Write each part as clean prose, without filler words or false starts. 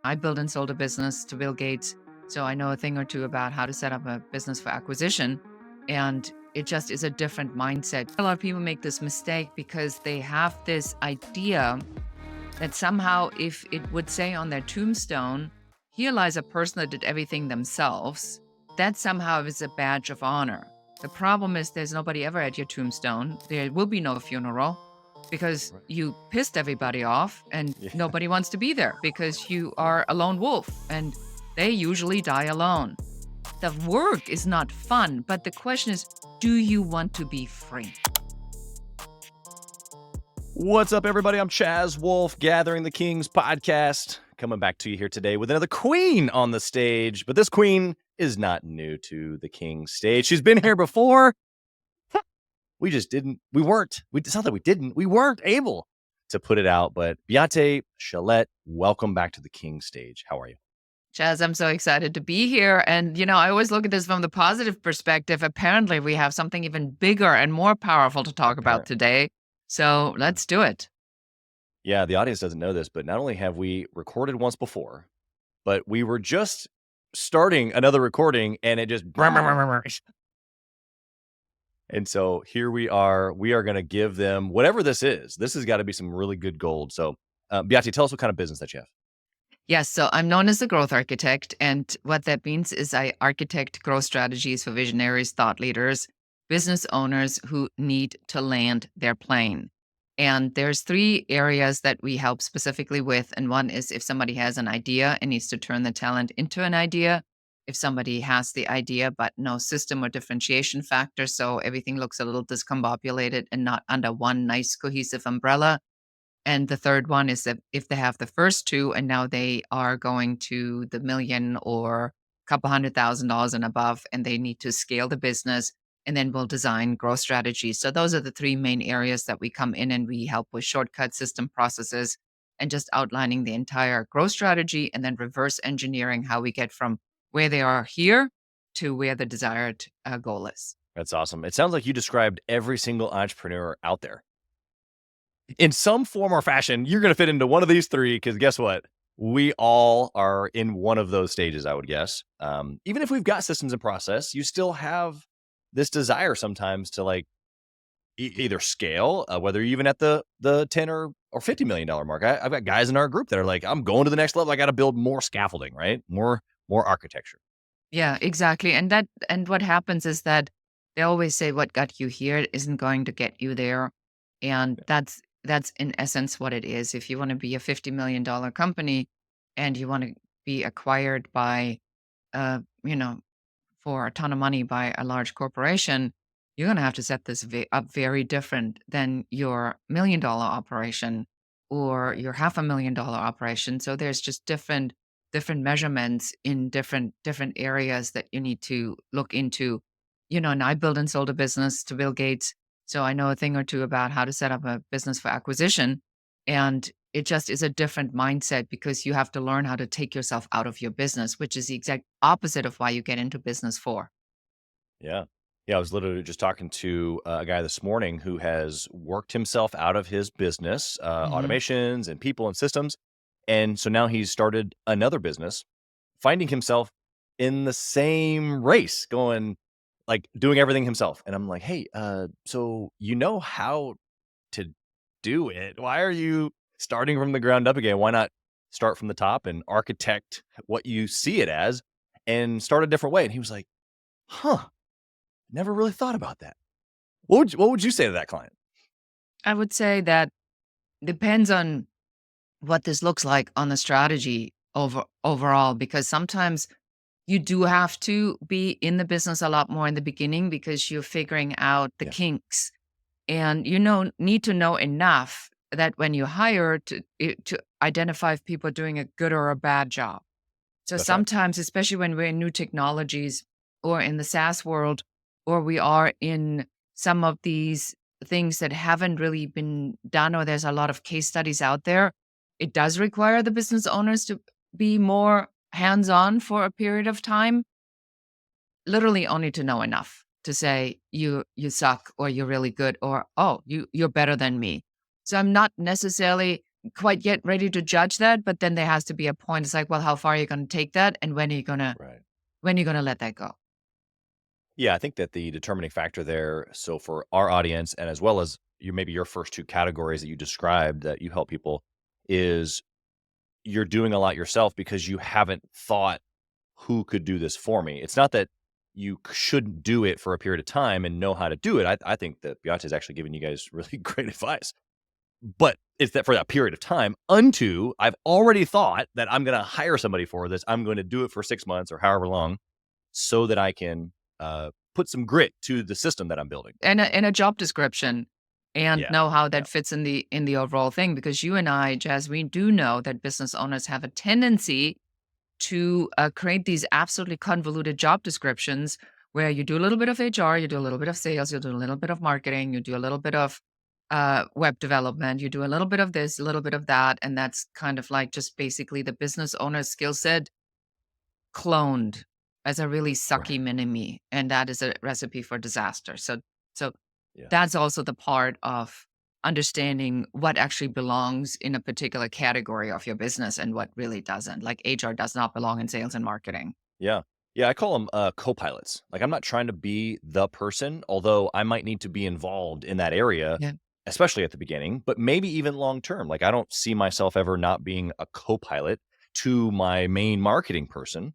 I built and sold a business to Bill Gates, so I know a thing or two about how to set up a business for acquisition. And it just is a different mindset. A lot of people make this mistake because they have this idea that somehow, if it would say on their tombstone, here lies a person that did everything themselves, that somehow is a badge of honor. The problem is there's nobody ever at your tombstone. There will be no funeral because Right. you pissed everybody off and Yeah. nobody wants to be there because you are a lone wolf and they usually die alone. The work is not fun, but the question is, do you want to be free? What's up, everybody? I'm Chaz Wolfe, Gathering the Kings podcast, coming back to you here today with another queen on the stage. But this queen is not new to the King's stage. She's been here before. We just didn't. It's not that we didn't. We weren't able to put it out. But Beate Chelette, welcome back to the King's stage. How are you? Chaz, I'm so excited to be here. And, I always look at this from the positive perspective. Apparently, we have something even bigger and more powerful to talk about Apparently. today. So let's do it. Yeah, the audience doesn't know this, but not only have we recorded once before, but we were just starting another recording and it just and so here we are. We are going to give them whatever this is. This has got to be some really good gold. So, Beate, tell us what kind of business that you have. Yes, so I'm known as the growth architect. And what that means is I architect growth strategies for visionaries, thought leaders, business owners who need to land their plane. And there's three areas that we help specifically with. And one is if somebody has an idea and needs to turn the talent into an idea. If somebody has the idea, but no system or differentiation factor, so everything looks a little discombobulated and not under one nice cohesive umbrella. And the third one is that if they have the first two and now they are going to the million or a couple $100,000 and above, and they need to scale the business, and then we'll design growth strategies. So those are the three main areas that we come in and we help with shortcut system processes and just outlining the entire growth strategy and then reverse engineering how we get from where they are here to where the desired goal is. That's awesome. It sounds like you described every single entrepreneur out there. In some form or fashion, you're going to fit into one of these three because guess what? We all are in one of those stages, I would guess. Even if we've got systems and process, you still have this desire sometimes to like either scale, whether you're even at the 10 or $50 million mark. I've got guys in our group that are like, I'm going to the next level. I got to build more scaffolding, right? More architecture. Yeah, exactly. And what happens is that they always say what got you here isn't going to get you there. And Yeah. that's in essence what it is. If you want to be a $50 million company and you want to be acquired by for a ton of money by a large corporation, you're going to have to set this up very different than your $1 million operation or Right. your $500,000 operation. So there's just different measurements in different areas that you need to look into. And I built and sold a business to Bill Gates, so I know a thing or two about how to set up a business for acquisition. And it just is a different mindset because you have to learn how to take yourself out of your business, which is the exact opposite of why you get into business for. Yeah. Yeah. I was literally just talking to a guy this morning who has worked himself out of his business, Mhm. automations and people and systems. And so now he's started another business, finding himself in the same race, going like doing everything himself. And I'm like, hey, so you know how to do it. Why are you starting from the ground up again? Why not start from the top and architect what you see it as and start a different way? And he was like, huh. Never really thought about that. What would you say to that client? I would say that depends on what this looks like on the strategy overall, because sometimes you do have to be in the business a lot more in the beginning because you're figuring out the Yeah, kinks. And need to know enough that when you hire to identify if people are doing a good or a bad job. So that's right. sometimes, especially when we're in new technologies or in the SaaS world, or we are in some of these things that haven't really been done, or there's a lot of case studies out there, it does require the business owners to be more hands on for a period of time, literally only to know enough to say you suck or you're really good or oh you're better than me. So I'm not necessarily quite yet ready to judge that, but then there has to be a point. It's like, well, how far are you going to take that, and Right. when are you gonna let that go? Yeah, I think that the determining factor there, so for our audience and as well as maybe your first 2 categories that you described that you help people, is you're doing a lot yourself because you haven't thought, "Who could do this for me?" It's not that you shouldn't do it for a period of time and know how to do it. I think that Beate is actually giving you guys really great advice. But it's that for that period of time unto I've already thought that I'm gonna hire somebody for this. I'm gonna do it for 6 months or however long so that I can, put some grit to the system that I'm building. And a job description, and Yeah. know how Yeah. that fits in the overall thing, because you and I, Jazz, we do know that business owners have a tendency to create these absolutely convoluted job descriptions where you do a little bit of HR, you do a little bit of sales, you do a little bit of marketing, you do a little bit of web development, you do a little bit of this, a little bit of that, and that's kind of like just basically the business owner's skill set cloned as a really sucky Right. mini me, and that is a recipe for disaster. So Yeah. that's also the part of understanding what actually belongs in a particular category of your business and what really doesn't. Like HR does not belong in sales and marketing. Yeah. Yeah, I call them co-pilots. Like, I'm not trying to be the person, although I might need to be involved in that area, Yeah, especially at the beginning, but maybe even long term. Like, I don't see myself ever not being a co-pilot to my main marketing person.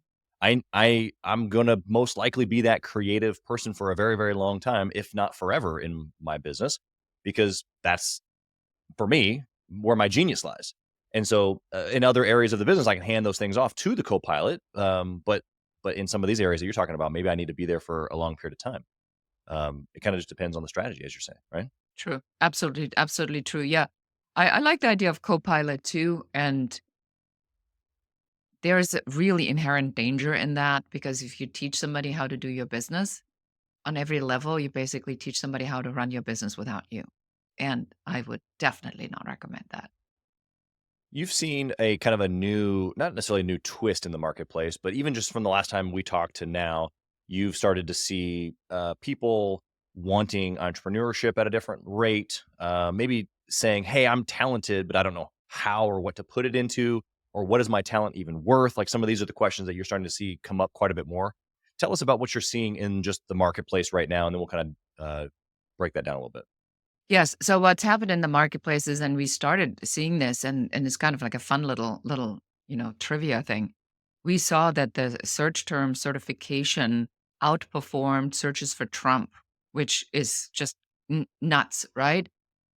I'm gonna most likely be that creative person for a very, very long time, if not forever in my business, because that's for me, where my genius lies. And so, in other areas of the business, I can hand those things off to the co-pilot. But in some of these areas that you're talking about, maybe I need to be there for a long period of time. It kind of just depends on the strategy, as you're saying, right? true. Absolutely, absolutely true. Yeah. I like the idea of co-pilot too. And there's a really inherent danger in that, because if you teach somebody how to do your business on every level, you basically teach somebody how to run your business without you. And I would definitely not recommend that. You've seen a kind of a new, not necessarily a new twist in the marketplace, but even just from the last time we talked to now, you've started to see people wanting entrepreneurship at a different rate. Maybe saying, "Hey, I'm talented, but I don't know how or what to put it into, or what is my talent even worth?" Like some of these are the questions that you're starting to see come up quite a bit more. Tell us about what you're seeing in just the marketplace right now, and then we'll kind of break that down a little bit. Yes. So what's happened in the marketplaces, and we started seeing this, and it's kind of like a fun little trivia thing. We saw that the search term certification outperformed searches for Trump, which is just nuts, right?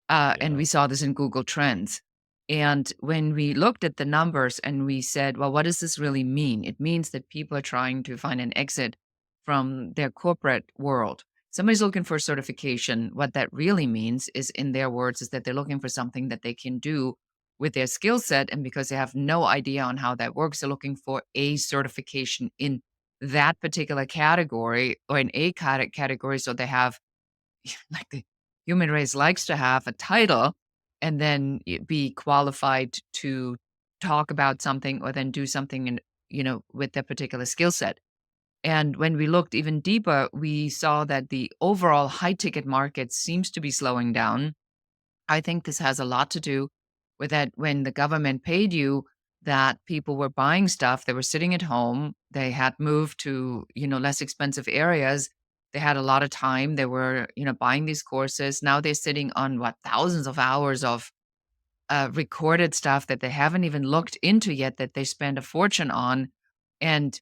And Yeah, we saw this in Google Trends. And when we looked at the numbers and we said, well, what does this really mean? It means that people are trying to find an exit from their corporate world. Somebody's looking for certification. What that really means is, in their words, is that they're looking for something that they can do with their skill set. And because they have no idea on how that works, they're looking for a certification in that particular category, or in a category. So they have, like, the human race likes to have a title and then be qualified to talk about something or then do something in, with their particular skill set. And when we looked even deeper, we saw that the overall high ticket market seems to be slowing down. I think this has a lot to do with that when the government paid you, that people were buying stuff, they were sitting at home, they had moved to, less expensive areas. They had a lot of time. They were, buying these courses. Now they're sitting on what, thousands of hours of recorded stuff that they haven't even looked into yet, that they spend a fortune on. And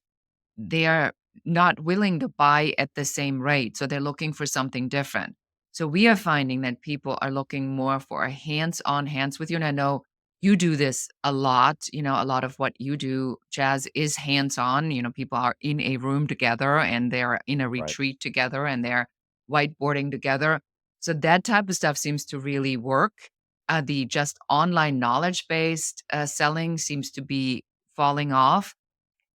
they are not willing to buy at the same rate, so they're looking for something different. So we are finding that people are looking more for a hands-on, hands with you, and I know you do this a lot. A lot of what you do, Jazz, is hands-on. People are in a room together, and they're in a right. retreat together, and they're whiteboarding together. So that type of stuff seems to really work. The just online knowledge-based selling seems to be falling off.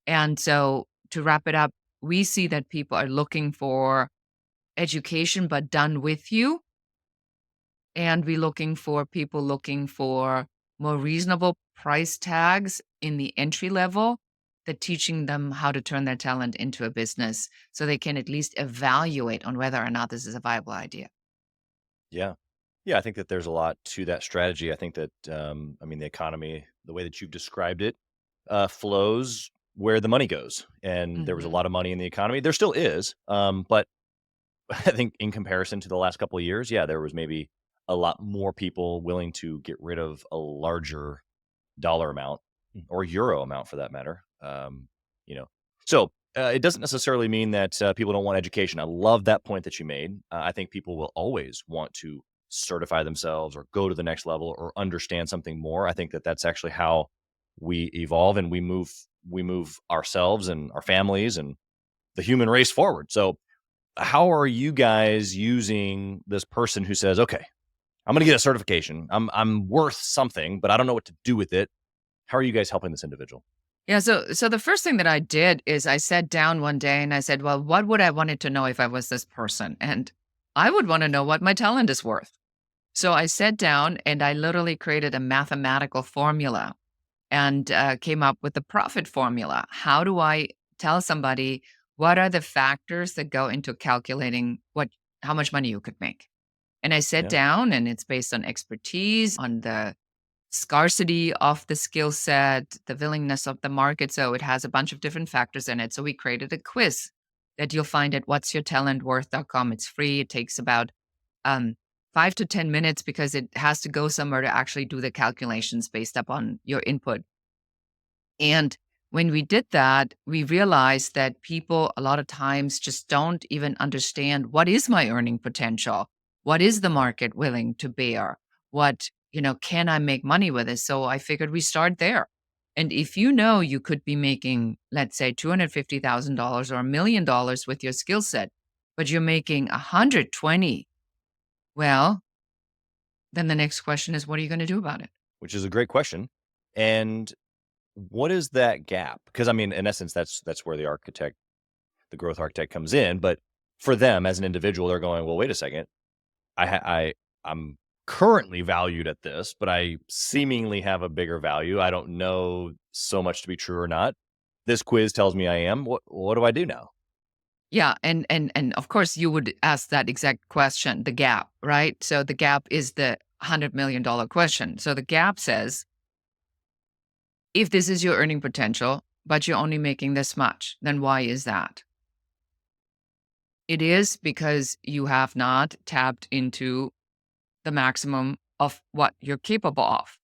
And so, to wrap it up, we see that people are looking for education, but done with you. And we're looking for people looking for more reasonable price tags in the entry level, that teaching them how to turn their talent into a business so they can at least evaluate on whether or not this is a viable idea. Yeah. Yeah, I think that there's a lot to that strategy. I think that, I mean, the economy, the way that you've described it, flows where the money goes. And there was a Mhm. lot of money in the economy. There still is. But I think in comparison to the last couple of years, yeah, there was maybe a lot more people willing to get rid of a larger dollar amount or euro amount for that matter. You know, so it doesn't necessarily mean that people don't want education. I love that point that you made. I think people will always want to certify themselves or go to the next level or understand something more. I think that that's actually how we evolve and we move ourselves and our families and the human race forward. So, how are you guys using this person who says, "Okay, I'm going to get a certification. I'm worth something, but I don't know what to do with it." How are you guys helping this individual? Yeah, so the first thing that I did is I sat down one day and I said, "Well, what would I wanted to know if I was this person?" And I would want to know what my talent is worth. So I sat down and I literally created a mathematical formula and came up with the profit formula. How do I tell somebody what are the factors that go into calculating what how much money you could make? And I sat Yeah. down and it's based on expertise, on the scarcity of the skill set, the willingness of the market. So it has a bunch of different factors in it. So we created a quiz that you'll find at whatsyourtalentworth.com. It's free. It takes about um, 5 to 10 minutes because it has to go somewhere to actually do the calculations based upon your input. And when we did that, we realized that people a lot of times just don't even understand what is my earning potential? What is the Yeah. market willing to bear? Can I make money with this? So I figured we start there. And if you know you could be making, let's say, $250,000 or $1 million with your skill set, but you're making 120, well, then the next question is, what are you going to do about it? Which is a great question. And what is that gap? Because I mean, in essence, that's where the growth architect comes in. But for them as an individual, they're going, well, wait a second. I'm currently valued at this, but I seemingly have a bigger value. I don't know so much to be true or not. This quiz tells me I am. What do I do now? Yeah, and of course you would ask that exact question, the gap, right? So the gap is the $100 million question. So the gap says, if this is your earning potential, but you're only making this much, then why is that? It is because you have not tapped into the maximum of what you're capable of.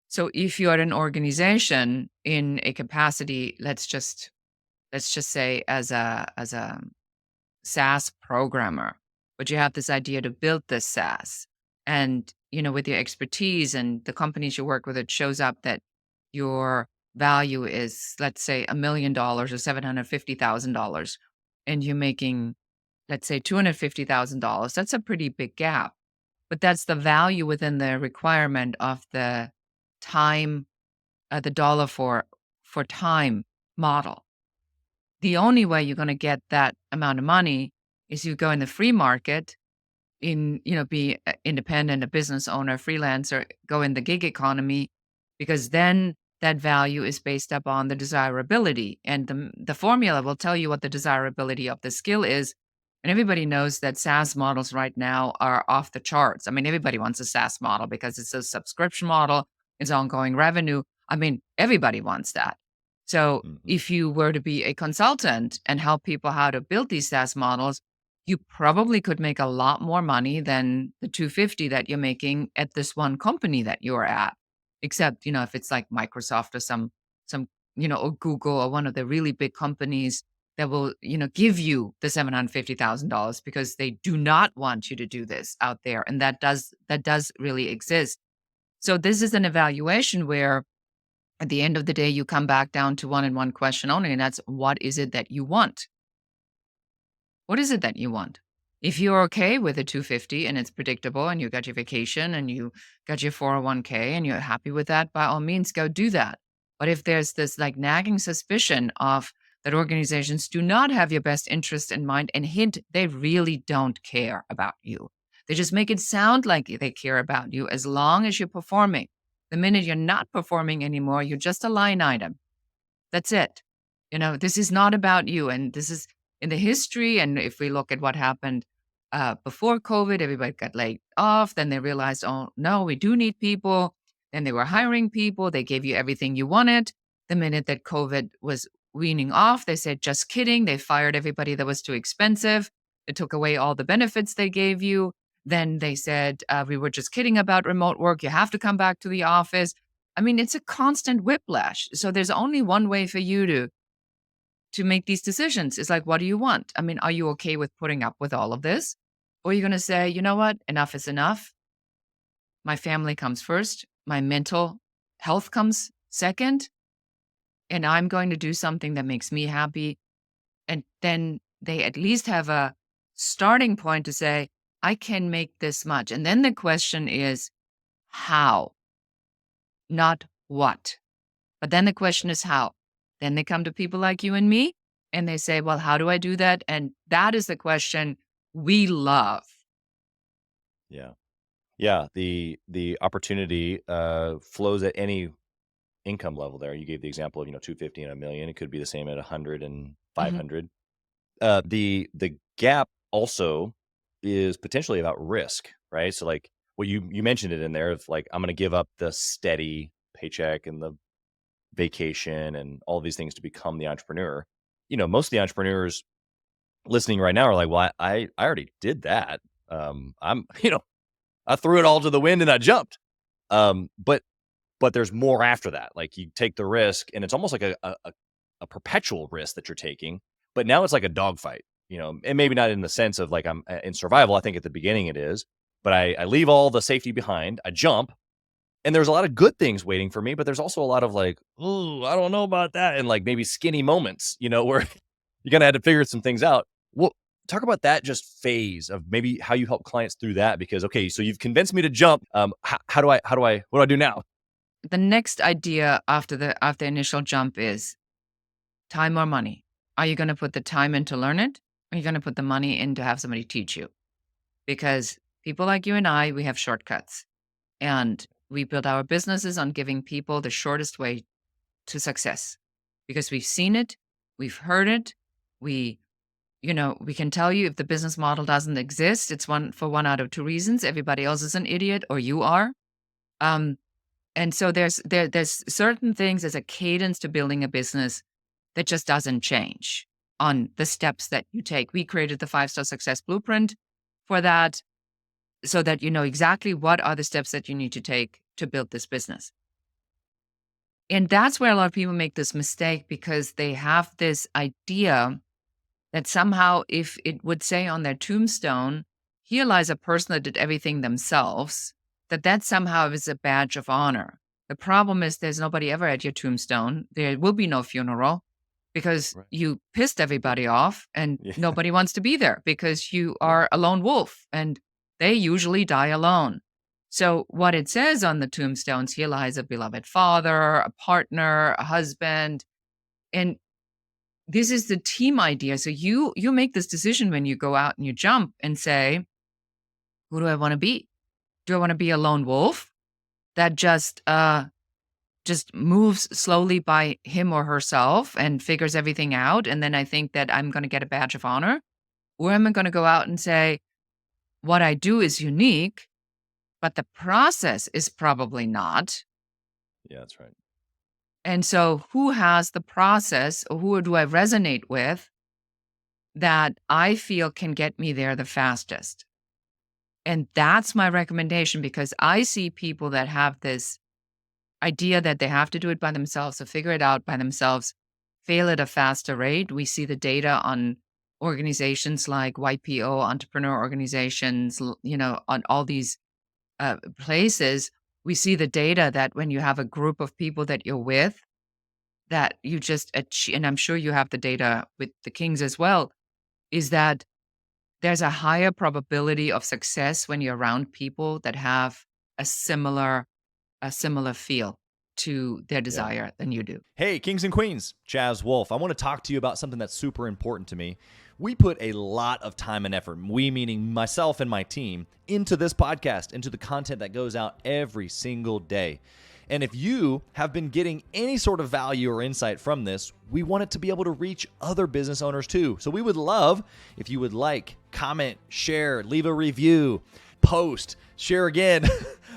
So if you're at an organization in a capacity, let's just say as a SaaS programmer, but you have this idea to build this SaaS. And, with your expertise and the companies you work with, it shows up that your value is, let's say, $1 million or $750,000, and you're making, let's say, $250,000. That's a pretty big gap. But that's the value within the requirement of the time, the dollar for time model. The only way you're gonna get that amount of money is you go in the free market, be independent, a business owner, freelancer, go in the gig economy, because then that value is based upon the desirability, and the formula will tell you what the desirability of the skill is, and everybody knows that SaaS models right now are off the charts. I mean, everybody wants a SaaS model because it's a subscription model, it's ongoing revenue. I mean, everybody wants that. So Mhm. if you were to be a consultant and help people how to build these SaaS models, you probably could make a lot more money than the 250 that you're making at this one company that you're at. Except, if it's like Microsoft or or Google or one of the really big companies that will, give you the $750,000 because they do not want you to do this out there. And that does really exist. So this is an evaluation where at the end of the day, you come back down to one and one question only, and that's what is it that you want? What is it that you want? If you're okay with a 250 and it's predictable and you got your vacation and you got your 401k and you're happy with that, by all means, go do that. But if there's this like nagging suspicion of that organizations do not have your best interest in mind, and hint, they really don't care about you. They just make it sound like they care about you as long as you're performing. The minute you're not performing anymore, you're just a line item. That's it. This is not about you. And this is in the history. And if we look at what happened before COVID, everybody got laid off. Then they realized, oh, no, we do need people. Then they were hiring people. They gave you everything you wanted. The minute that COVID was weaning off, they said, just kidding. They fired everybody that was too expensive. They took away all the benefits they gave you. Then they said, we were just kidding about remote work. You have to come back to the office. I mean, it's a constant whiplash. So there's only one way for you to make these decisions. It's like, what do you want? I mean, are you okay with putting up with all of this? Or are you going to say, you know what? Enough is enough. My family comes first. My mental health comes second. And I'm going to do something that makes me happy. And then they at least have a starting point to say, I can make this much. And then the question is, how? Not what. But then the question is how. Then they come to people like you and me and they say, well, how do I do that? And that is the question we love. Yeah. Yeah. The opportunity flows at any income level there. You gave the example of, 250 and a million. It could be the same at 100 and Mhm. 500. The gap also is potentially about risk, right? So like what you mentioned it in there of like, I'm going to give up the steady paycheck and the vacation and all these things to become the entrepreneur. Most of the entrepreneurs listening right now are like, well, I already did that. I'm, I threw it all to the wind and I jumped. But there's more after that. Like you take the risk and it's almost like a perpetual risk that you're taking, but now it's like a dogfight, and maybe not in the sense of like I'm in survival. I think at the beginning it is, but I leave all the safety behind. I jump and there's a lot of good things waiting for me, but there's also a lot of like, oh, I don't know about that. And like maybe skinny moments, where you're going to have to figure some things out. Well, talk about that just phase of maybe how you help clients through that, because, okay, so you've convinced me to jump. What do I do now? The next idea after the initial jump is time or money. Are you going to put the time in to learn it? Or are you going to put the money in to have somebody teach you? Because people like you and I, we have shortcuts. And we build our businesses on giving people the shortest way to success because we've seen it, we've heard it, we we can tell you if the business model doesn't exist, it's one out of two reasons. Everybody else is an idiot or you are. Um, and so there's certain things as a cadence to building a business that just doesn't change on the steps that you take. We created the 5-star success blueprint for that so that you know exactly what are the steps that you need to take to build this business. And that's where a lot of people make this mistake because they have this idea that somehow if it would say on their tombstone, here lies a person that did everything themselves, that somehow is a badge of honor. The problem is there's nobody ever at your tombstone. There will be no funeral because Right. you pissed everybody off and Yeah. nobody wants to be there because you Yeah. are a lone wolf and they usually die alone. So what it says on the tombstones, here lies a beloved father, a partner, a husband, and this is the team idea. So you make this decision when you go out and you jump and say, who do I want to be? Do I want to be a lone wolf that just moves slowly by him or herself and figures everything out and then I think that I'm going to get a badge of honor? Or am I going to go out and say what I do is unique, but the process is probably not. Yeah, that's right. And so who has the process or who do I resonate with that I feel can get me there the fastest? And that's my recommendation because I see people that have this idea that they have to do it by themselves or figure it out by themselves, fail at a faster rate. We see the data on organizations like YPO, entrepreneur organizations, on all these places. We see the data that when you have a group of people that you're with, that you just achieve, and I'm sure you have the data with the Kings as well, is that there's a higher probability of success when you're around people that have a similar feel to their Yeah. desire than you do. Hey, kings and queens, Chaz Wolfe. I want to talk to you about something that's super important to me. We put a lot of time and effort, we meaning myself and my team, into this podcast, into the content that goes out every single day. And if you have been getting any sort of value or insight from this, we want it to be able to reach other business owners too. So we would love if you would like, comment, share, leave a review, post, share again,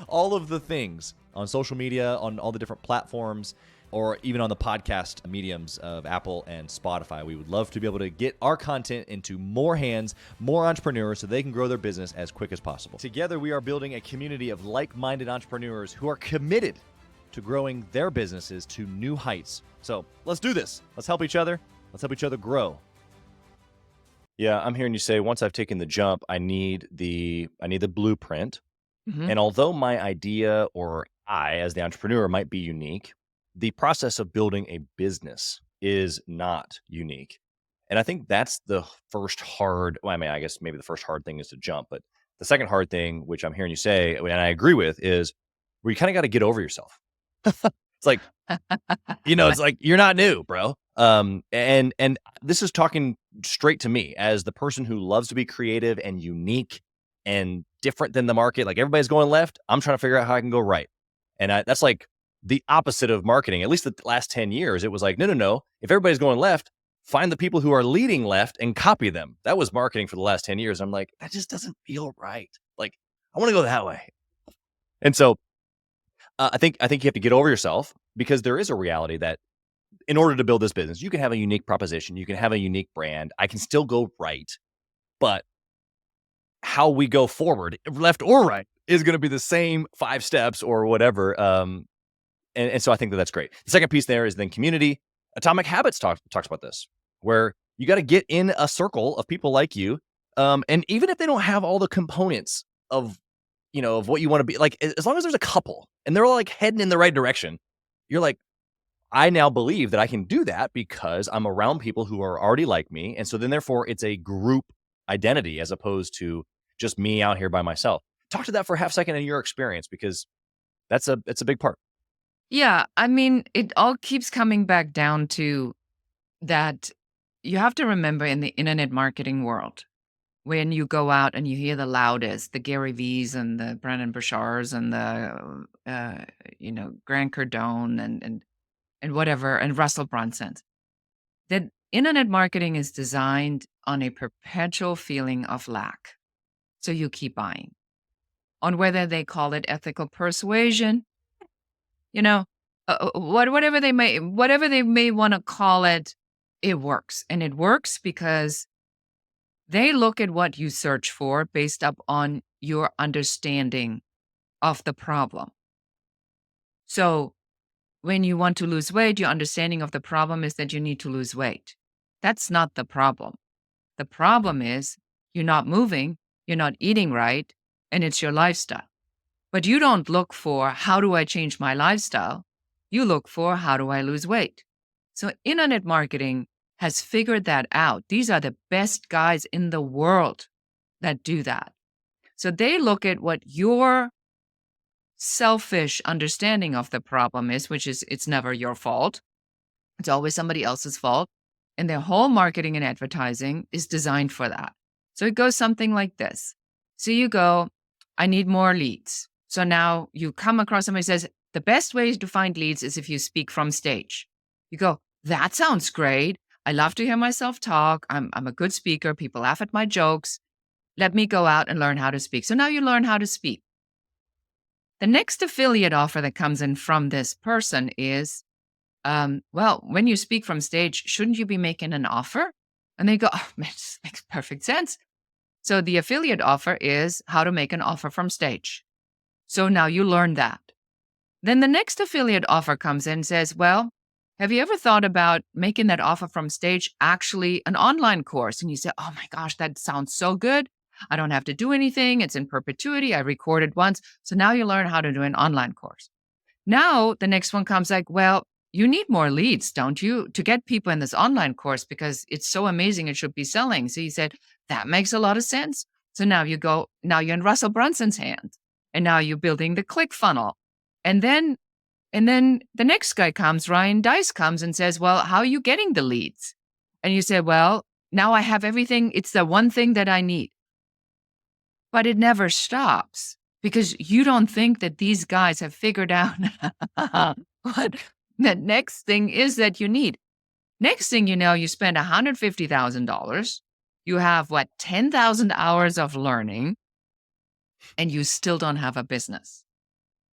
all of the things on social media, on all the different platforms, or even on the podcast mediums of Apple and Spotify. We would love to be able to get our content into more hands, more entrepreneurs, so they can grow their business as quick as possible. Together, we are building a community of like-minded entrepreneurs who are committed to growing their businesses to new heights. So let's do this. Let's help each other. Let's help each other grow. Yeah, I'm hearing you say, once I've taken the jump, I need the blueprint. Mhm. And although my idea or I, as the entrepreneur, might be unique, the process of building a business is not unique. And I think that's the first hard, well, I mean, I guess maybe the first hard thing is to jump, but the second hard thing, which I'm hearing you say, and I agree with, is where you kind of got to get over yourself. It's like, it's like, you're not new, bro. And this is talking straight to me as the person who loves to be creative and unique and different than the market. Like everybody's going left. I'm trying to figure out how I can go right. And that's like the opposite of marketing. At least the last 10 years, it was like, no. If everybody's going left, find the people who are leading left and copy them. That was marketing for the last 10 years. I'm like, that just doesn't feel right. Like, I want to go that way. And so I think you have to get over yourself, because there is a reality that in order to build this business, you can have a unique proposition, you can have a unique brand. I can still go right, but how we go forward, left or right, is going to be the same 5 steps or whatever. And so I think that's great. The second piece there is then community. Atomic Habits talks about this, where you got to get in a circle of people like you. And even if they don't have all the components of what you want to be, like, as long as there's a couple and they're all like heading in the right direction, you're like, I now believe that I can do that because I'm around people who are already like me. And so then therefore it's a group identity as opposed to just me out here by myself. Talk to that for a half second in your experience, because it's a big part. Yeah, I mean, it all keeps coming back down to that you have to remember in the internet marketing world, when you go out and you hear the loudest, the Gary V's and the Brendon Burchards and the, Grant Cardone and whatever, and Russell Brunson's, that internet marketing is designed on a perpetual feeling of lack. So you keep buying. On whether they call it ethical persuasion, whatever they may want to call it, it works. And it works because they look at what you search for based up on your understanding of the problem. So when you want to lose weight, your understanding of the problem is that you need to lose weight. That's not the problem. The problem is you're not moving, you're not eating right, and it's your lifestyle. But you don't look for, how do I change my lifestyle? You look for, how do I lose weight? So internet marketing has figured that out. These are the best guys in the world that do that. So they look at what your selfish understanding of the problem is, which is it's never your fault. It's always somebody else's fault. And their whole marketing and advertising is designed for that. So it goes something like this. So you go, I need more leads. So now you come across somebody who says, the best way to find leads is if you speak from stage. You go, that sounds great. I love to hear myself talk. I'm a good speaker. People laugh at my jokes. Let me go out and learn how to speak. So now you learn how to speak. The next affiliate offer that comes in from this person is, when you speak from stage, shouldn't you be making an offer? And they go, oh, man, this makes perfect sense. So the affiliate offer is how to make an offer from stage. So now you learn that. Then the next affiliate offer comes in and says, well, have you ever thought about making that offer from stage actually an online course? And you say, oh my gosh, that sounds so good. I don't have to do anything. It's in perpetuity. I recorded once. So now you learn how to do an online course. Now the next one comes like, well, you need more leads, don't you, to get people in this online course because it's so amazing. It should be selling. So you said, that makes a lot of sense. So now you're in Russell Brunson's hands, and now you're building the click funnel. And then the next guy comes, Ryan Dice comes and says, well, how are you getting the leads? And you say, well, now I have everything. It's the one thing that I need. But it never stops. because you don't think that these guys have figured out what the next thing is that you need. Next thing you know, you spend $150,000. You have 10,000 hours of learning, and you still don't have a business.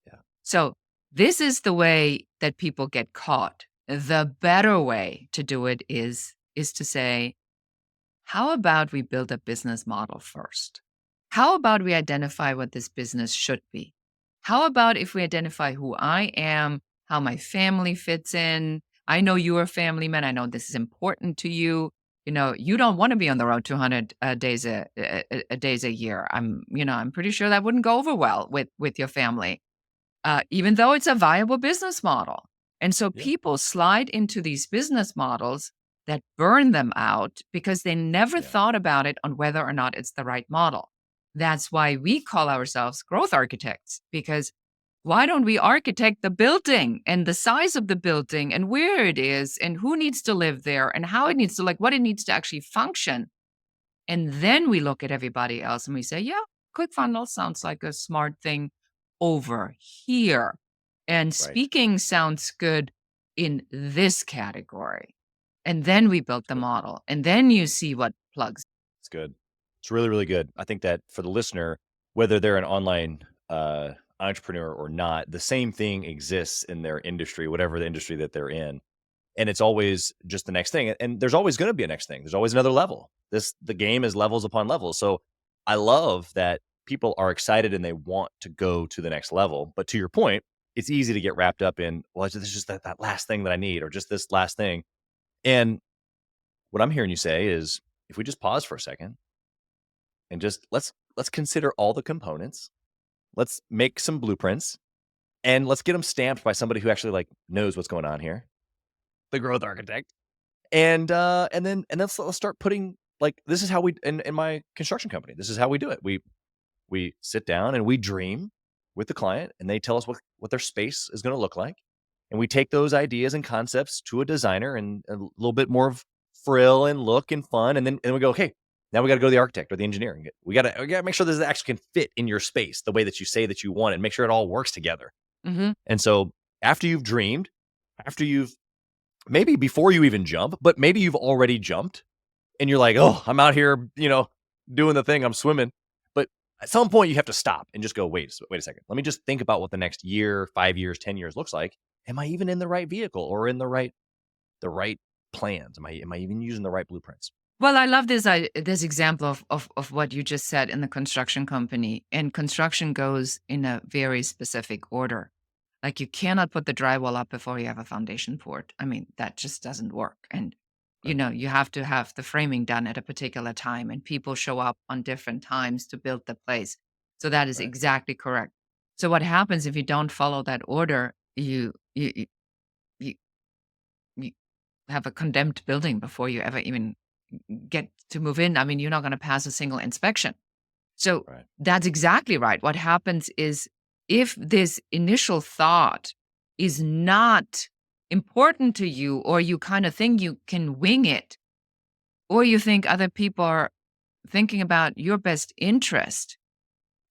Yeah. So this is the way that people get caught. The better way to do it is to say, how about we build a business model first? How about we identify what this business should be? How about if we identify who I am, how my family fits in? I know you're a family man. I know this is important to you. You don't want to be on the road 200 days a year. I'm pretty sure that wouldn't go over well with your family, even though it's a viable business model. And so Yeah. people slide into these business models that burn them out because they never Yeah. thought about it on whether or not it's the right model. That's why we call ourselves growth architects, because why don't we architect the building and the size of the building and where it is and who needs to live there and how it needs to, like, what it needs to actually function? And then we look at everybody else and we say, yeah, ClickFunnels sounds like a smart thing over here. And Right. speaking sounds good in this category. And then we built It's the good. model. And then you see what plugs. It's good. It's really, really good. I think that for the listener, whether they're an online entrepreneur or not, the same thing exists in their industry, whatever the industry that they're in. And it's always just the next thing. And there's always going to be a next thing. There's always another level. The game is levels upon levels. So I love that people are excited and they want to go to the next level. But to your point, it's easy to get wrapped up in, well, it's just that last thing that I need, or just this last thing. And what I'm hearing you say is, if we just pause for a second and just let's consider all the components. Let's make some blueprints and let's get them stamped by somebody who actually like knows what's going on here. The growth architect. And then let's start putting, like, this is how we in my construction company. This is how we do it. We sit down and we dream with the client, and they tell us what their space is going to look like. And we take those ideas and concepts to a designer and a little bit more of frill and look and fun. And then we go, okay, now we got to go to the architect or the engineer. And we gotta make sure this actually can fit in your space the way that you say that you want it, and make sure it all works together. Hmm. And so after you've dreamed, after you've maybe before you even jump, but maybe you've already jumped and you're like, oh, I'm out here, doing the thing, I'm swimming. But at some point you have to stop and just go, wait a second. Let me just think about what the next year, 5 years, 10 years looks like. Am I even in the right vehicle or in the right plans? Am I even using the right blueprints? Well, I love this example of what you just said in the construction company. And construction goes in a very specific order. Like, you cannot put the drywall up before you have a foundation poured. I mean, that just doesn't work. And Right. you have to have the framing done at a particular time, and people show up on different times to build the place. So that is Right. exactly correct. So what happens if you don't follow that order? You you have a condemned building before you ever even get to move in. I mean, you're not going to pass a single inspection. So Right. that's exactly right. What happens is, if this initial thought is not important to you, or you kind of think you can wing it, or you think other people are thinking about your best interest,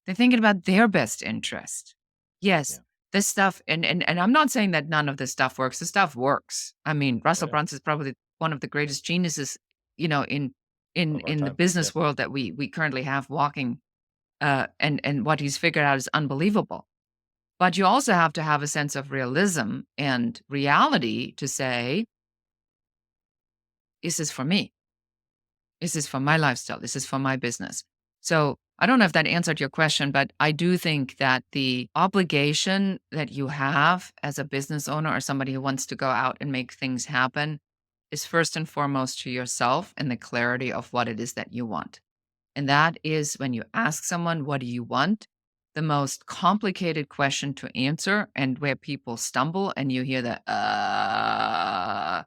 they're thinking about their best interest. Yes, Yeah. this stuff, and I'm not saying that none of this stuff works. The stuff works. I mean, Oh Russell yeah. Brunson is probably one of the greatest geniuses, in in Of our in the time. Yeah. business world that we currently have walking. And what he's figured out is unbelievable. But you also have to have a sense of realism and reality to say, is this for me? Is this for my lifestyle? This is for my business. So I don't know if that answered your question, but I do think that the obligation that you have as a business owner or somebody who wants to go out and make things happen is first and foremost to yourself and the clarity of what it is that you want. And that is, when you ask someone, what do you want? The most complicated question to answer, and where people stumble and you hear the, if I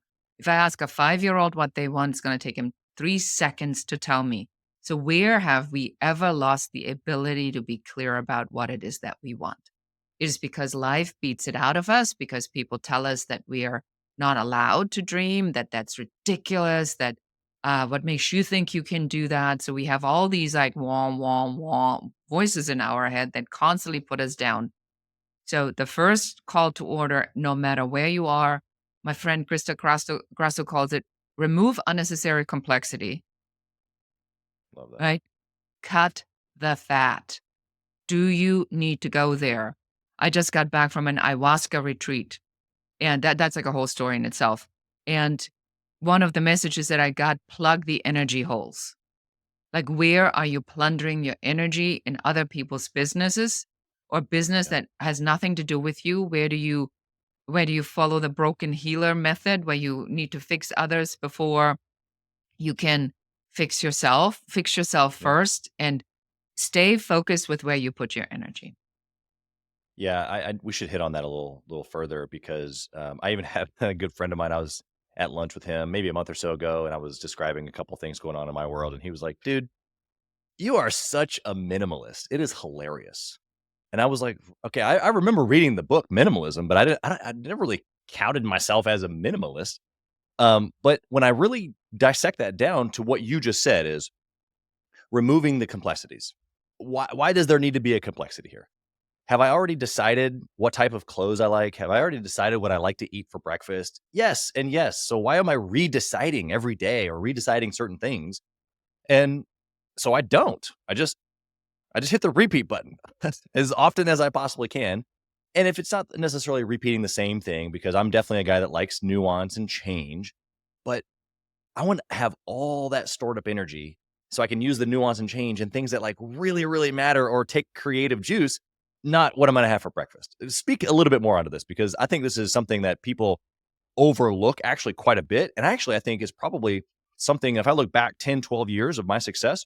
ask a 5-year-old what they want, it's going to take him 3 seconds to tell me. So where have we ever lost the ability to be clear about what it is that we want? It is because life beats it out of us, because people tell us that we are not allowed to dream, that that's ridiculous, that What makes you think you can do that? So we have all these like wah, wah, wah voices in our head that constantly put us down. So the first call to order, no matter where you are, my friend Grasso calls it remove unnecessary complexity, Love that. right? Cut the fat. Do you need to go there? I just got back from an ayahuasca retreat, and that's like a whole story in itself. And one of the messages that I got, plug the energy holes. Like, where are you plundering your energy in other people's businesses or business Yeah. that has nothing to do with you? Where do you follow the broken healer method where you need to fix others before you can fix yourself? Fix yourself Yeah. first and stay focused with where you put your energy. Yeah, I we should hit on that a little further because, I even have a good friend of mine. I was at lunch with him maybe a month or so ago, and I was describing a couple things going on in my world, and he was like, "Dude, you are such a minimalist. It is hilarious." And I was like, "Okay, I remember reading the book Minimalism, but I never really counted myself as a minimalist." But when I really dissect that down to what you just said is removing the complexities. Why does there need to be a complexity here? Have I already decided what type of clothes I like? Have I already decided what I like to eat for breakfast? Yes, and yes. So why am I redeciding every day or redeciding certain things? And so I don't. I just hit the repeat button as often as I possibly can. And if it's not necessarily repeating the same thing, because I'm definitely a guy that likes nuance and change, but I want to have all that stored up energy so I can use the nuance and change and things that like really, really matter or take creative juice, not what I'm going to have for breakfast. Speak a little bit more onto this because I think this is something that people overlook actually quite a bit. And actually, I think is probably something, if I look back 10, 12 years of my success,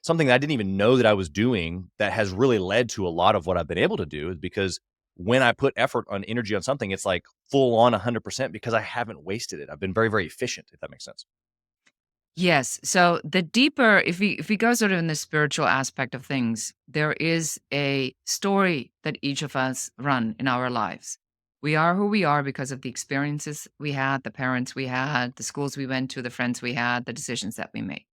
something that I didn't even know that I was doing that has really led to a lot of what I've been able to do is because when I put effort on energy on something, it's like full on 100% because I haven't wasted it. I've been very, very efficient, if that makes sense. Yes. So the deeper, if we go sort of in the spiritual aspect of things, there is a story that each of us run in our lives. We are who we are because of the experiences we had, the parents we had, the schools we went to, the friends we had, the decisions that we made.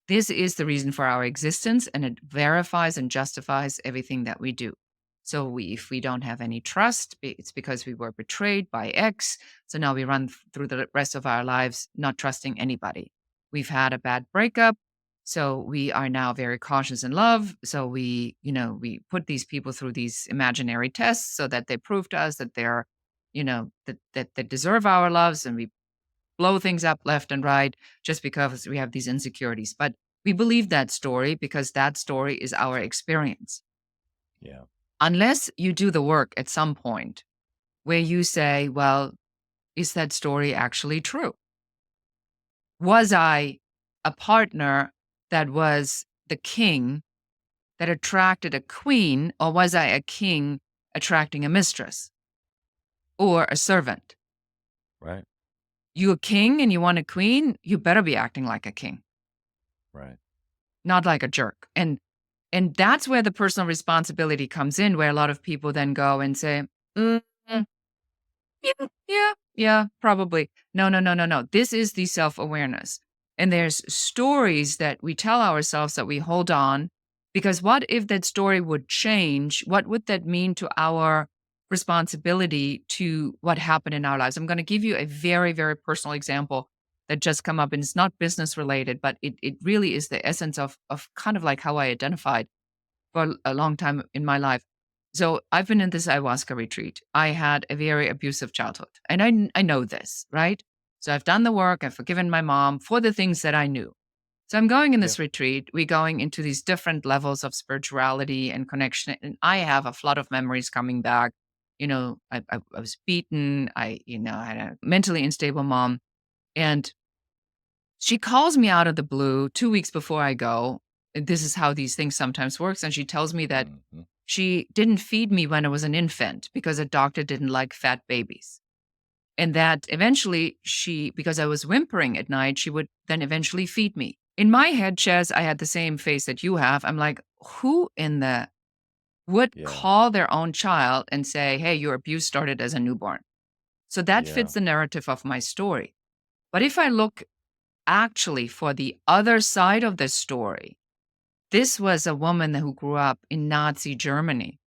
This is the reason for our existence, and it verifies and justifies everything that we do. So if we don't have any trust, it's because we were betrayed by X. So now we run through the rest of our lives not trusting anybody. We've had a bad breakup, so we are now very cautious in love. So we put these people through these imaginary tests so that they prove to us that they're, that they deserve our loves, and we blow things up left and right just because we have these insecurities. But we believe that story because that story is our experience. Yeah. Unless you do the work at some point where you say, well, is that story actually true? Was I a partner that was the king that attracted a queen, or was I a king attracting a mistress or a servant? Right. You a king and you want a queen, you better be acting like a king, Right. not like a jerk. And that's where the personal responsibility comes in, where a lot of people then go and say, "Mm, yeah, yeah, yeah, probably. No, no, no, no, no. This is the self awareness." And there's stories that we tell ourselves that we hold on because what if that story would change? What would that mean to our responsibility to what happened in our lives? I'm going to give you a very, very personal example that just come up, and it's not business related, but it really is the essence of kind of like how I identified for a long time in my life. So I've been in this ayahuasca retreat. I had a very abusive childhood, and I know this, right? So I've done the work. I've forgiven my mom for the things that I knew. So I'm going in Yeah. this retreat. We're going into these different levels of spirituality and connection, and I have a flood of memories coming back. I was beaten. I had a mentally unstable mom, and she calls me out of the blue 2 weeks before I go. This is how these things sometimes works, and she tells me that Mhm. she didn't feed me when I was an infant because a doctor didn't like fat babies. And that eventually because I was whimpering at night, she would then eventually feed me. In my head, Chaz, I had the same face that you have. I'm like, who in the would Yeah. call their own child and say, hey, your abuse started as a newborn? So that Yeah. fits the narrative of my story. But if I look actually, for the other side of the story, this was a woman who grew up in Nazi Germany,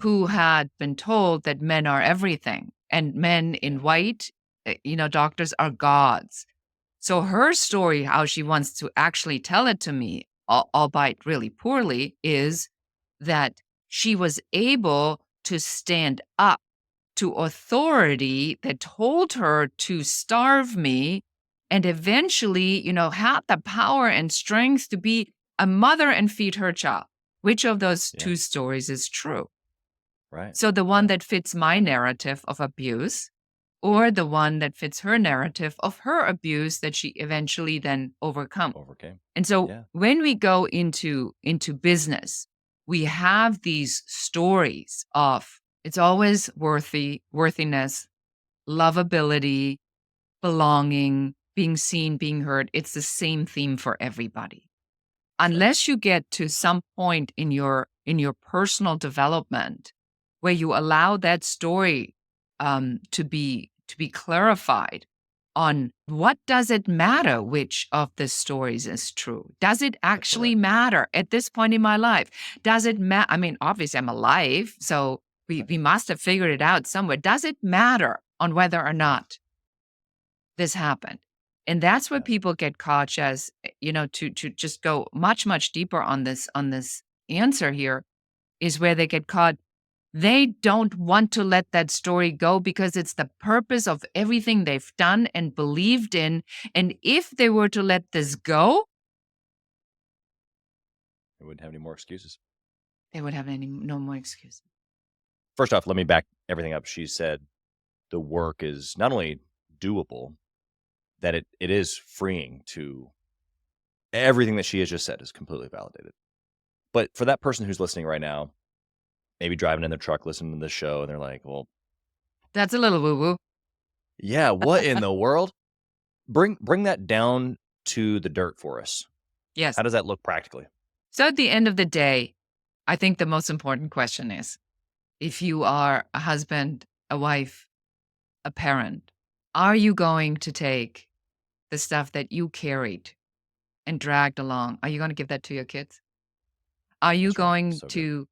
who Mhm. had been told that men are everything and men in Yeah. white, doctors are gods. So her story, how she wants to actually tell it to me, albeit really poorly, is that she was able to stand up to authority that told her to starve me and eventually, had the power and strength to be a mother and feed her child. Which of those Yeah. two stories is true? Right. So the one Yeah. that fits my narrative of abuse or the one that fits her narrative of her abuse that she eventually then overcome. Overcame. And so Yeah. when we go into business, we have these stories of it's always worthiness, lovability, belonging, being seen, being heard. It's the same theme for everybody. That's right. Unless you get to some point in your personal development where you allow that story to be clarified on what does it matter which of the stories is true? Does it actually Correct. matter at this point in my life? Does it matter? I mean, obviously I'm alive, so we, Right. we must have figured it out somewhere. Does it matter on whether or Yeah. not this happened? And that's where Yeah. people get caught as, to just go much, much deeper on this answer here is where they get caught. They don't want to let that story go because it's the purpose of everything they've done and believed in. And if they were to let this go, I wouldn't have any more excuses. they would have no more excuse. First off, let me back everything up. She said the work is not only doable, that it is freeing to everything that she has just said is completely validated. But for that person who's listening right now, maybe driving in their truck, listening to this show, and they're like, well, That's a little woo woo. yeah, what in the world? Bring that down to the dirt for us. Yes. How does that look practically? So at the end of the day, I think the most important question is if you are a husband, a wife, a parent, are you going to take the stuff that you carried and dragged along? Are you going to give that to your kids? Are you That's right. going So good. to,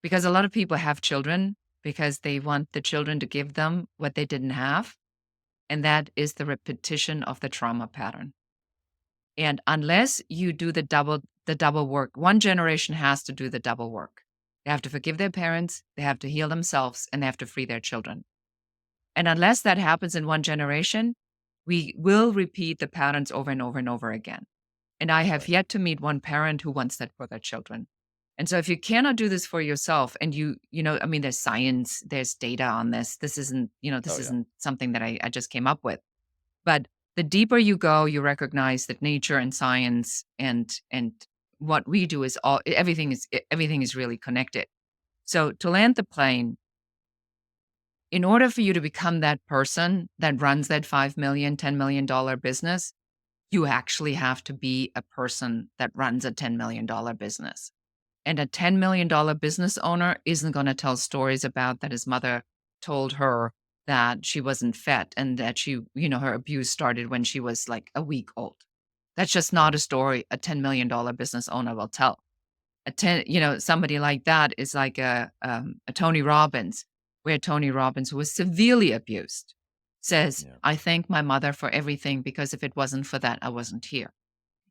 because a lot of people have children because they want the children to give them what they didn't have. And that is the repetition of the trauma pattern. And unless you do the double work, one generation has to do the double work. They have to forgive their parents, they have to heal themselves, and they have to free their children. And unless that happens in one generation, we will repeat the patterns over and over and over again. And I That's have right. yet to meet one parent who wants that for their children. And so if you cannot do this for yourself and I mean, there's science, there's data on this. This isn't, this Oh yeah. isn't something that I just came up with. But the deeper you go, you recognize that nature and science and what we do is everything is really connected. So to land the plane, in order for you to become that person that runs that 5 million, $10 million business, you actually have to be a person that runs a $10 million business. And a $10 million business owner isn't going to tell stories about that his mother told her that she wasn't fed and that her abuse started when she was like a week old. That's just not Right. a story a $10 million business owner will tell. Somebody like that is like a Tony Robbins, where Tony Robbins, who was severely abused, says, Yeah. I thank my mother for everything because if it wasn't for that, I wasn't here.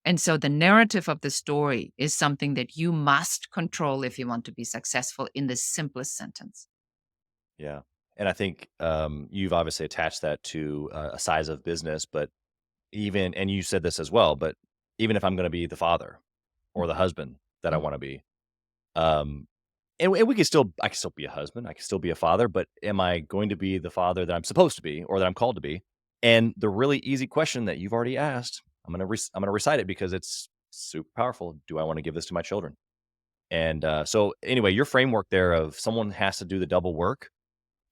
And so the narrative of the story is something that you must control if you want to be successful in the simplest sentence. Yeah. And I think you've obviously attached that to a size of business, but even, and you said this as well, but even if I'm going to be the father or the husband that I Mhm. want to be, um, and I can still be a husband, I can still be a father, but am I going to be the father that I'm supposed to be or that I'm called to be? And the really easy question that you've already asked, I'm gonna recite it because it's super powerful. Do I want to give this to my children? And so, anyway, your framework there of someone has to do the double work.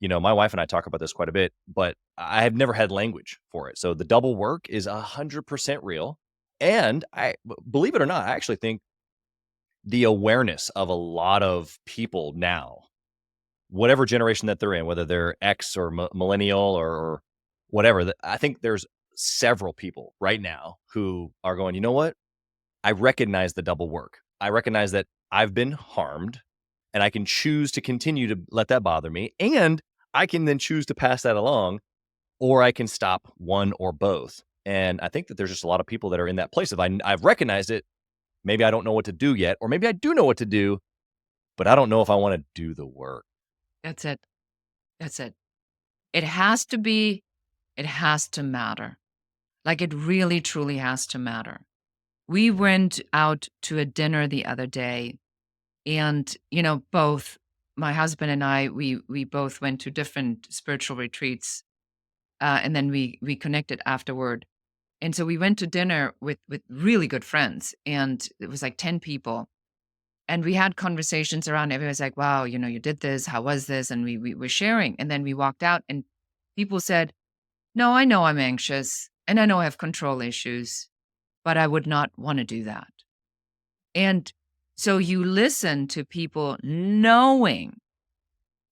My wife and I talk about this quite a bit, but I have never had language for it. So the double work is 100% real. And believe it or not, I actually think the awareness of a lot of people now, whatever generation that they're in, whether they're X or millennial or whatever, I think there's several people right now who are going, you know what? I recognize the double work. I recognize that I've been harmed and I can choose to continue to let that bother me. And I can then choose to pass that along, or I can stop one or both. And I think that there's just a lot of people that are in that place of I've recognized it. Maybe I don't know what to do yet, or maybe I do know what to do, but I don't know if I want to do the work. That's it. That's it. It has to be, it has to matter. Like it really, truly has to matter. We Yeah. went out to a dinner the other day, and, both my husband and I, we both went to different spiritual retreats, and then we connected afterward. And so we went to dinner with really good friends, and it was like 10 people. And we had conversations around, everyone's like, wow, you did this. How was this? And we were sharing. And then we walked out, and people said, no, I know I'm anxious and I know I have control issues, but I would not want to do that. And so you listen to people knowing,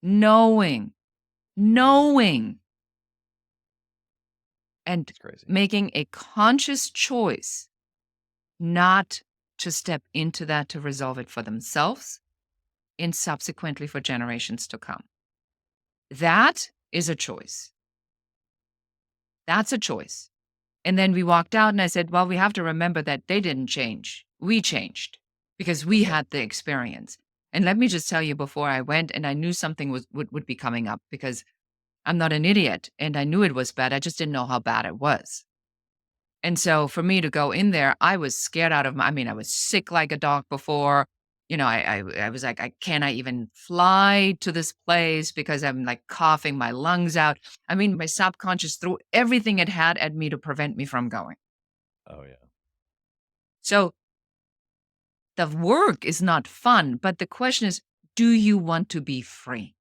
knowing, and It's crazy. making a conscious choice not to step into that to resolve it for themselves and subsequently for generations to come. That is a choice. That's a choice. And then we walked out and I said, well, we have to remember that they didn't change. We changed because we That's right. had the experience. And let me just tell you, before I went, and I knew something would be coming up because I'm not an idiot and I knew it was bad. I just didn't know how bad it was. And so for me to go in there, I was scared out of my, I mean, I was sick like a dog before. I was like, can I even fly to this place because I'm like coughing my lungs out? I mean, my subconscious threw everything it had at me to prevent me from going. Oh yeah. So the work is not fun, but the question is, do you want to be free?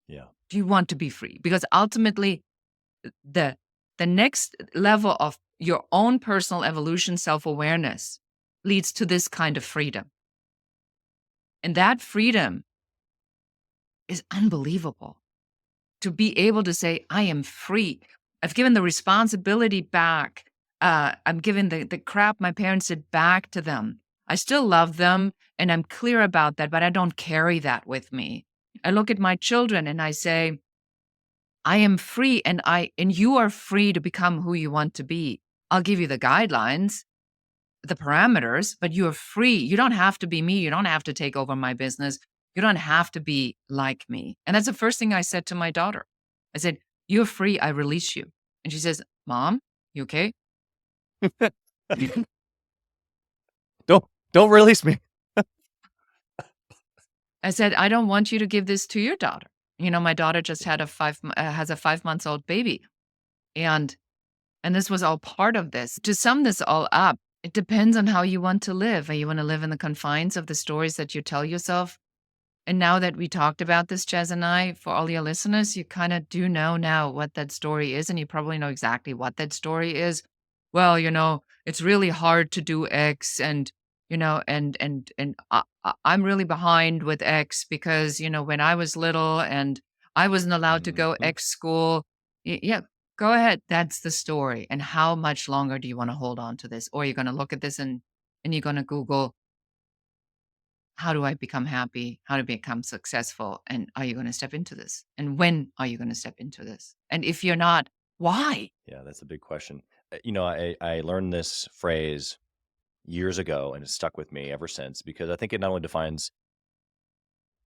Yeah. Do you want to be free? Because ultimately, the the next level of your own personal evolution, self-awareness, leads to this kind of freedom. And that freedom is unbelievable. To be able to say, I am free. I've given the responsibility back. I'm giving the crap my parents did back to them. I still love them and I'm clear about that, but I don't carry that with me. I look at my children and I say, I am free, and you are free to become who you want to be. I'll give you the guidelines, the parameters, but you are free. You don't have to be me. You don't have to take over my business. You don't have to be like me. And that's the first thing I said to my daughter. I said, you're free. I release you. And she says, Mom, you okay? Don't don't release me. I said, I don't want you to give this to your daughter. My daughter just Yeah. had has a 5 months old baby. And this was all part of this. To sum this all up, it depends on how you want to live. You want to live in the confines of the stories that you tell yourself. And now that we talked about this, Chaz and I, for all your listeners, you kind of do know now what that story is, and you probably know exactly what that story is. Well, it's really hard to do X, and I'm really behind with X because when I was little and I wasn't allowed to go Mhm. X school. Yeah, go ahead. That's the story. And how much longer do you want to hold on to this, or you're going to look at this and you're going to Google, how do I become happy? How to become successful? And are you going to step into this? And when are you going to step into this? And if you're not, why? Yeah, that's a big question. I learned this phrase years ago, and it's stuck with me ever since because I think it not only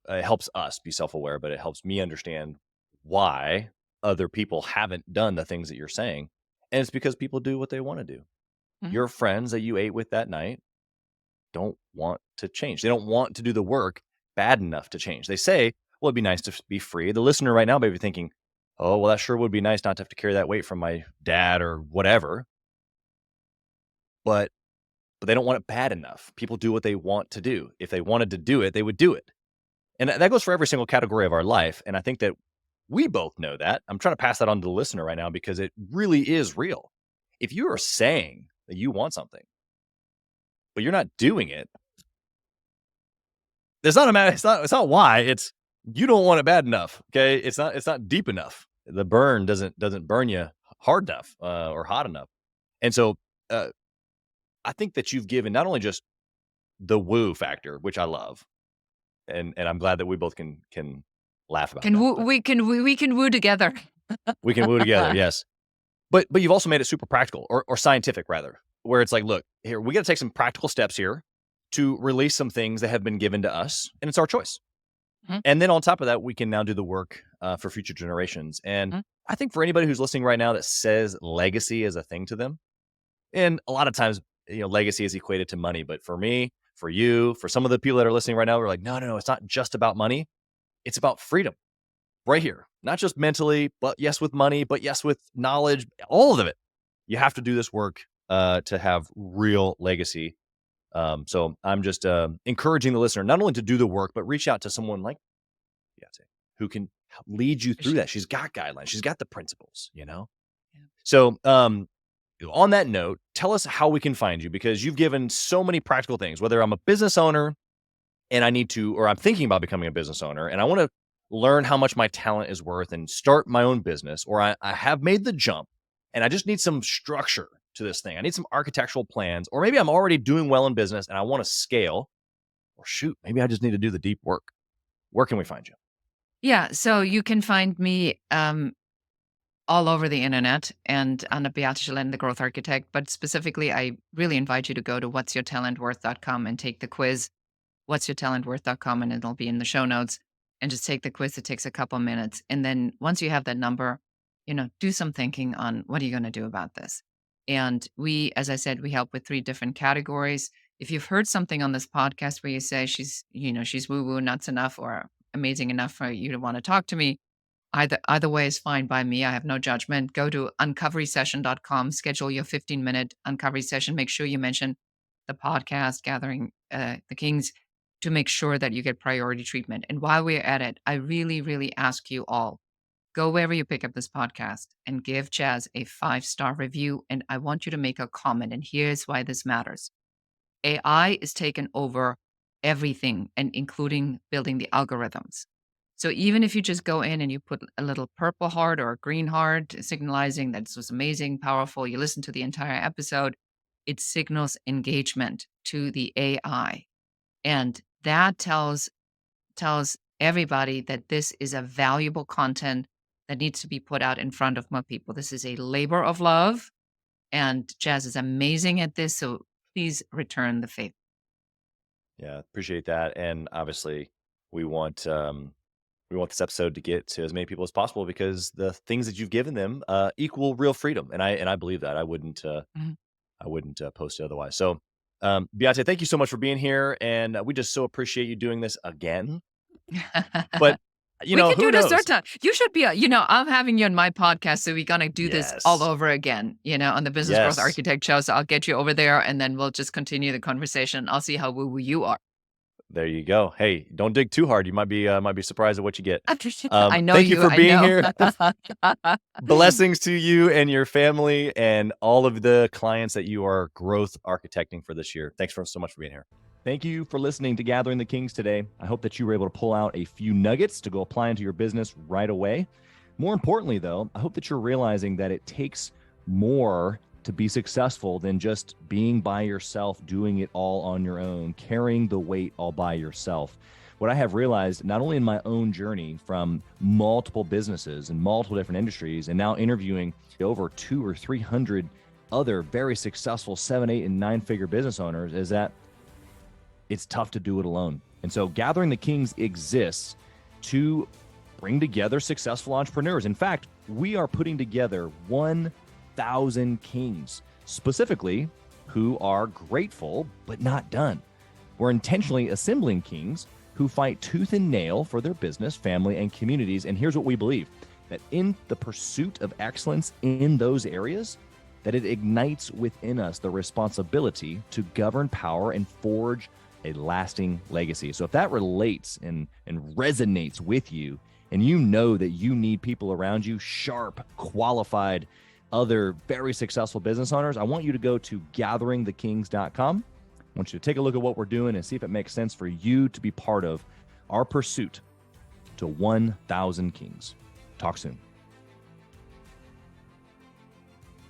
it helps us be self-aware, but it helps me understand why other people haven't done the things that you're saying. And it's because people do what they want to do. Mhm. Your friends that you ate with that night don't want to change. They don't want to do the work bad enough to change. They say, well, it'd be nice to be free. The listener right now may be thinking, oh, well, that sure would be nice not to have to carry that weight from my dad or whatever. But they don't want it bad enough. People do what they want to do. If they wanted to do it, they would do it. And that goes for every single category of our life. And I think that we both know that. I'm trying to pass that on to the listener right now because it really is real. If you are saying that you want something, but you're not doing it, it's not a matter. It's not why. It's you don't want it bad enough. Okay. It's not deep enough. The burn doesn't burn you hard enough or hot enough. And so uh, I think that you've given not only just the woo factor, which I love, and I'm glad that we both can laugh about Can that. woo, But we can woo together. we can woo together, yes. But you've also made it super practical or scientific rather, where it's like, look, here we got to take some practical steps here to release some things that have been given to us, and it's our choice. Mhm, And then on top of that, we can now do the work for future generations. And mhm. I think for anybody who's listening right now that says legacy is a thing to them, and a lot of times, legacy is equated to money. But for me, for you, for some of the people that are listening right now, we're like, no, no, no, it's not just about money. It's about freedom right here. Not just mentally, but yes, with money, but yes, with knowledge, all of it. You have to do this work to have real legacy. So I'm just encouraging the listener not only to do the work, but reach out to someone like Beyonce who can lead you through that. She's got guidelines. She's got the principles. Yeah. So on that note, tell us how we can find you because you've given so many practical things, whether I'm a business owner and I need to, or I'm thinking about becoming a business owner and I want to learn how much my talent is worth and start my own business, or I have made the jump and I just need some structure to this thing. I need some architectural plans, or maybe I'm already doing well in business and I want to scale, or shoot, maybe I just need to do the deep work. Where can we find you? Yeah, so you can find me all over the internet and on the Beate Chelette, the Growth Architect. But specifically, I really invite you to go to whatsyourtalentworth.com and take the quiz, whatsyourtalentworth.com, and it'll be in the show notes. And just take the quiz. It takes a couple minutes. And then once you have that number, do some thinking on what are you going to do about this. And we, as I said, we help with 3 different categories. If you've heard something on this podcast where you say she's woo woo, nuts enough, or amazing enough for you to want to talk to me, either way is fine by me. I have no judgment. Go to uncoverysession.com, schedule your 15-minute uncovery session. Make sure you mention the podcast, Gathering the Kings, to make sure that you get priority treatment. And while we're at it, I really, really ask you all, go wherever you pick up this podcast and give Chaz a 5-star review. And I want you to make a comment. And here's why this matters. AI is taken over everything, and including building the algorithms. So even if you just go in and you put a little purple heart or a green heart, signalizing that this was amazing, powerful, you listen to the entire episode, it signals engagement to the AI. And that tells everybody that this is a valuable content that needs to be put out in front of more people. This is a labor of love, and Jazz is amazing at this. So please return the favor. Yeah, appreciate that. And obviously, we want we want this episode to get to as many people as possible because the things that you've given them equal real freedom, and I believe that. Mhm. I wouldn't post it otherwise. So, Beate, thank you so much for being here, and we just so appreciate you doing this again. But We can who do this third knows? time. You should be, I'm having you on my podcast, so we're gonna do this all Yes, over again, on the Business Growth yes. Architect show. So I'll get you over there, and then we'll just continue the conversation. I'll see how woo woo you are. There you go. Hey, don't dig too hard. You might be surprised at what you get. I know Thank you you. for I being know. here. Blessings to you and your family and all of the clients that you are growth architecting for this year. Thanks so much for being here. Thank you for listening to Gathering the Kings today. I hope that you were able to pull out a few nuggets to go apply into your business right away. More importantly, though, I hope that you're realizing that it takes more to be successful than just being by yourself, doing it all on your own, carrying the weight all by yourself. What I have realized, not only in my own journey from multiple businesses and multiple different industries, and now interviewing over 200 or 300 other very successful 7, 8, and 9-figure business owners, is that it's tough to do it alone. And so Gathering the Kings exists to bring together successful entrepreneurs. In fact, we are putting together 1,000 kings, specifically who are grateful but not done. We're intentionally assembling kings who fight tooth and nail for their business, family, and communities. And here's what we believe, that in the pursuit of excellence in those areas, that it ignites within us the responsibility to govern power and forge a lasting legacy. So if that relates and resonates with you, and you know that you need people around you, sharp, qualified, other very successful business owners, I want you to go to gatheringthekings.com. I want you to take a look at what we're doing and see if it makes sense for you to be part of our pursuit to 1,000 kings. Talk soon.